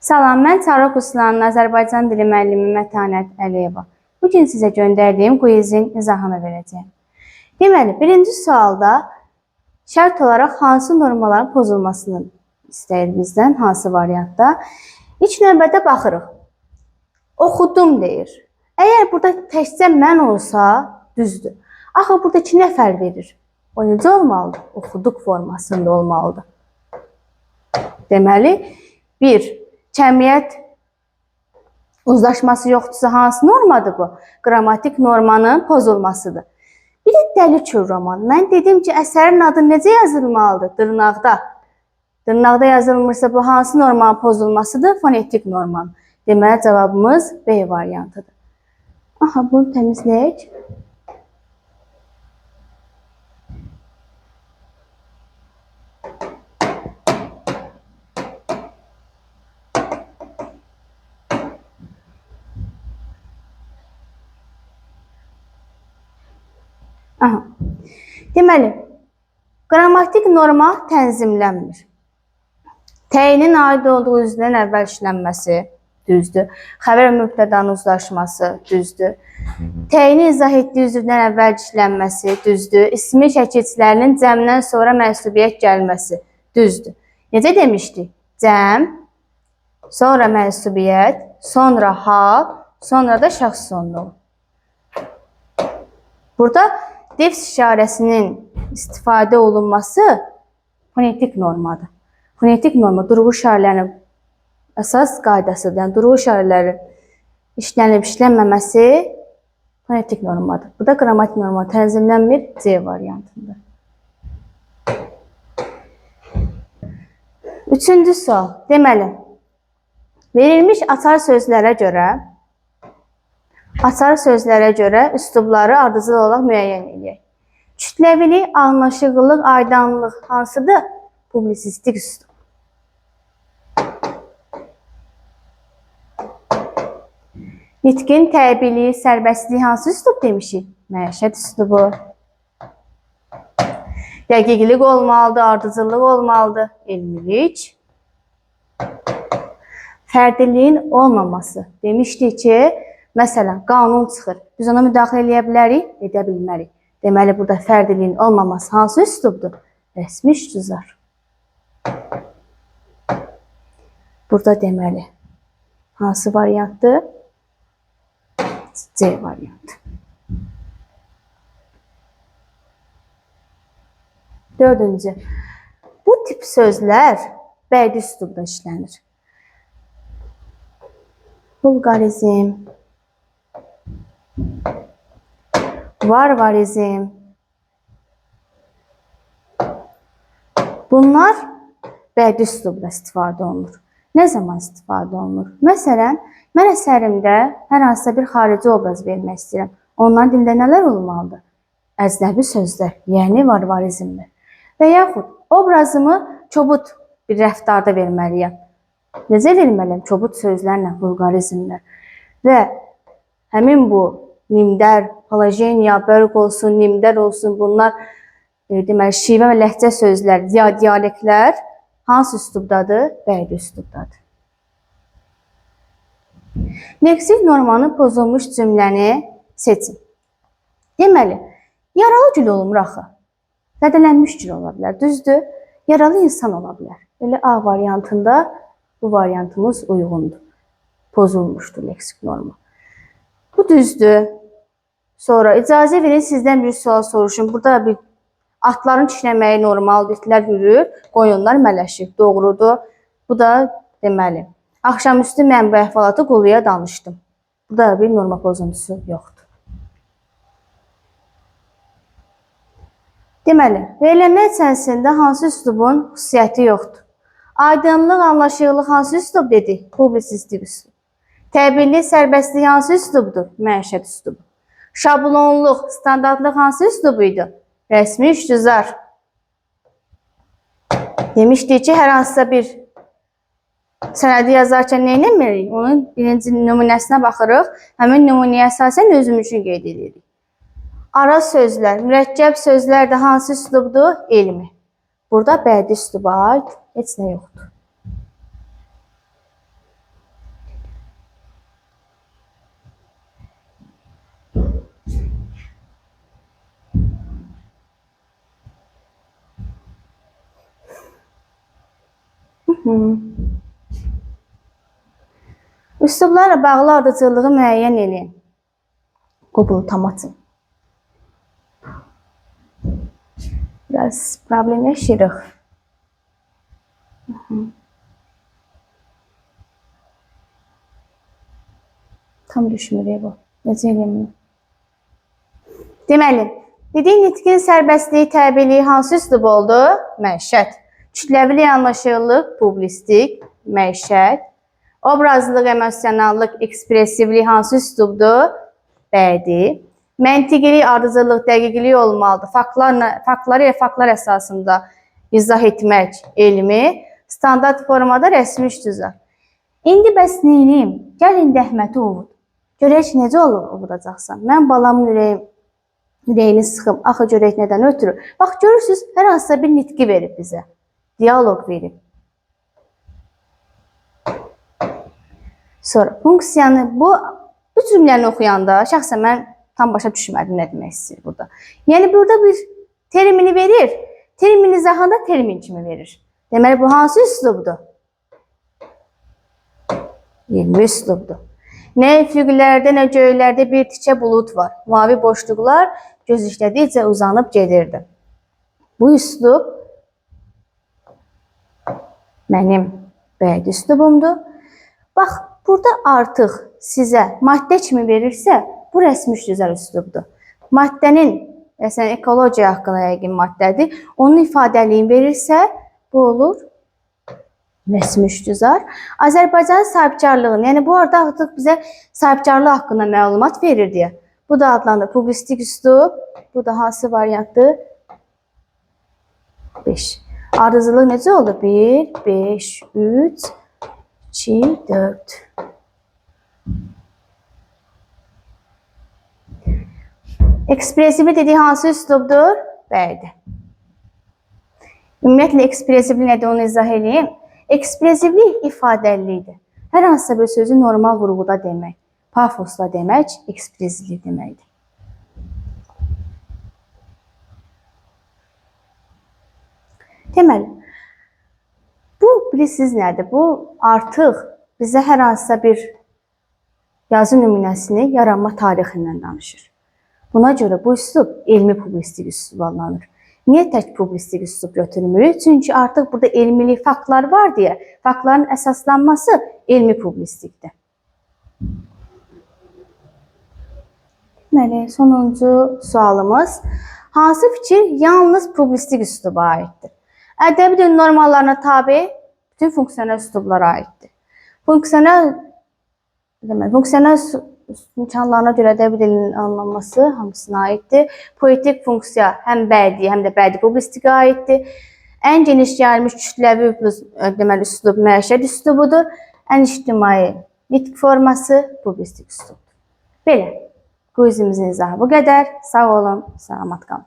Salam, mən Çarıq Uslanın Azərbaycan dili müəllimi Mətanət Əliyeva. Bugün sizə göndərdiyim quizin izahını verəcəyim. Deməli, birinci sualda şərt olaraq hansı normaların pozulmasını istəyir bizdən, hansı variantda? İlk növbədə baxırıq. Oxudum deyir. Əgər burada təkcə mən olsa, düzdür. Axı burada 2 nəfər verir. O necə olmalıdır? Oxuduq formasında olmalıdır. Deməli, 1. Cəmiyyət uzlaşması yoxdursa hansı normadır bu? Qrammatik normanın pozulmasıdır. Bir də Dəli Kür romanı. Mən dedim ki, əsərin adı necə yazılmalıdır? Dırnaqda. Dırnaqda yazılmırsa bu hansı normanın pozulmasıdır? Fonetik normanın. Deməli, cavabımız B variantıdır. Aha, bunu təmizləyək. Aha. Deməli, qrammatik norma tənzimlənmir. Təyinin aid olduğu üzvdən əvvəl işlənməsi, düzdür. Xəbər mübtədanın uzlaşması, düzdür. Təyini izah etdiyi üzvdən əvvəl işlənməsi, düzdür. İsmi şəkilçilərinin cəmdən sonra mənsubiyyət gəlməsi, düzdür. Necə demişdik? Cəm, sonra mənsubiyyət, sonra hal, sonra da şəxs sonluğu. Burada defs işarəsinin istifadə olunması fonetik normadır. Fonetik norma durğu işarələrinin əsas qaydasıdır. Yəni, durğu işarələri işlənib işlənməməsi fonetik normadır. Bu da qrammatik norma tənzimlənmir C variantında. Üçüncü sual. Deməli, verilmiş açar sözlərə görə üslubları ardıcıl olaraq müəyyən edək. Kütləvilik, anlaşıqlılıq, aydınlıq hansıdır? Publisistik üslub. Nitqin təbiiliyi, sərbəstliyi hansı üslub demişik? Məişət üslubu. Dəqiqlik olmalıdır, ardıcıllıq olmalıdır. Elmilik. Fərdiliyin olmaması. Demişdik ki, məsələn, qanun çıxır. Biz ona müdaxilə edə bilərik, edə bilmərik. Deməli, burada fərdiliyin olmaması hansı üslubdur? Rəsmi işgüzar. Burada deməli, hansı variantdır? C variantı. Dördüncü. Bu tip sözlər bədii üslubda işlənir. Vulqarizm, varvarizm. Bunlar bədii üslubda istifadə olunur. Nə zaman istifadə olunur? Məsələn, mən əsərimdə hər hansısa bir xarici obraz vermək istəyirəm. Onların dilində nələr olmalıdır? Əcnəbi sözlər, yəni varvarizmdir. Və yaxud obrazımı kobud bir rəftarda verməliyəm. Necə verməliyəm? Kobud sözlərlə, vulqarizmlər. Və həmin bu nimdər, palajeniya, börq olsun, nimdər olsun, bunlar deməli, şivə və ləhcə sözlər, dialektlər hansı üslubdadır? Bədii üslubdadır. Leksik normanın pozulmuş cümləni seçin. Deməli, yaralı gül olmur axı. Zədələnmiş gül ola bilər, düzdür. Yaralı insan ola bilər. Elə A variantında bu variantımız uyğundur. Pozulmuşdur leksik norma. Bu düzdür. Sonra icazə verin sizdən bir sual soruşun. Burada bir atların kişnəməyi normaldır, itlər yürür, qoyunlar mələşir. Doğrudur. Bu da deməli, axşamüstü mən bu əhvalatı quluya danışdım. Burada bir norma pozuntusu yoxdur. Deməli, verilənlər içərisində hansı üslubun xüsusiyyəti yoxdur? Aydınlıq, anlaşıqlıq hansı üslub dedik? Publisistik üslub. Təbiilik, sərbəstlik hansı üslubdur? Məişət üslubu. Şablonluq, standartlıq hansı üslubu idi? Rəsmi işgüzar. Demişdik ki, hər hansısa bir sənədi yazarkən nə etməliyik? Onun birinci nümunəsinə baxırıq. Həmin nümunəyə əsasən özümüz üçün qeyd edirik. Ara sözlər, mürəkkəb sözlər də hansı üslubdur? Elmi. Burada bədii üsluba aid heç nə yoxdur. Üslublarla bağlı ardıcıllığı müəyyən edin. Qubulu tam açın. Biraz problem yaşayırıq. Tam düşmürük bu. Necə eləyəm? Deməli, dediyin nitqin sərbəstliyi, təbiiliyi hansı üslub oldu? Məişət. Kütləvilik, anlaşıqlıq, publistik, məişət. Obrazlılıq, emosionallıq, ekspresivlik hansı üslubdur? Bədii. Məntiqilik, ardıcıllıq, dəqiqlik olmalıdır. Faktlar əsasında izah etmək elmi. Standart formada rəsmi iştizah. İndi bəs neyniyim? Gəl indi Əhməti ovud. Görək necə ovudacaqsan. Mən balamın ürəyini sıxım. Axı görək nədən ötürü. Bax, görürsünüz, hər hansısa bir nitqi verib bizə. Diyaloq verib. Sonra funksiyanı, bu cümləni oxuyanda şəxsən mən tam başa düşmədim nə demək istəyir burada. Yəni burada bir termini verir, termin izahında termin kimi verir. Deməli bu hansı üslubdur? Elmi üslubdur. Nə üfüqlərdə, nə göylərdə bir tikə bulut var. Mavi boşluqlar göz işlədikcə uzanıb gedirdi. Bu üslub mənim bədii üslubumdur. Bax, burada artıq sizə maddə kimi verirsə, bu rəsmi iştizah üslubdur. Maddənin, məsələn, ekologiya haqqında yəqin maddədir, onun ifadəliyini verirsə, bu olur rəsmi iştizah. Azərbaycanın sahibkarlığını, yəni bu arada artıq bizə sahibkarlıq haqqında məlumat verir deyə. Bu da adlanır publistik üslub. Bu da hansı variantdır? 5. Ardıcıllıq necə oldu? 1, 5, 3, 2, 4. Ekspresivlik dediyi hansı üslubdur? Bədii. Ümumiyyətlə, ekspresivlik nədir, onu izah edeyim. Ekspresivlik ifadəlilikdir. Hər hansısa bir sözü normal vurğuda demək, pafosla demək, ekspresivlik deməkdir. Deməli, bu bilirsiniz nədir? Bu artıq bizə hər hansısa bir yazı nümunəsini yaranma tarixindən danışır. Buna görə bu üslub elmi publistik üslub adlanır. Niyə tək publistik üslub götürmürük? Çünki artıq burada elmilik faktlar var deyə, faktların əsaslanması elmi publistikdir. Deməli, sonuncu sualımız. Hansı fikir yalnız publistik üsluba aiddir? Ədəbi dil normallarına tabi bütün funksionel üslublara aiddir. Funksionel imkanlarına görə ədəbi dilin anlanması hamısına aiddir. Poetik funksiya həm bədii, həm də bədii publistikə aiddir. Ən geniş yayılmış kütləvi üslub məişət üslubudur. Ən ictimai nitq forması publistik üslubdur. Belə, quizimizin izahı bu qədər. Sağ olun, salamat qalın.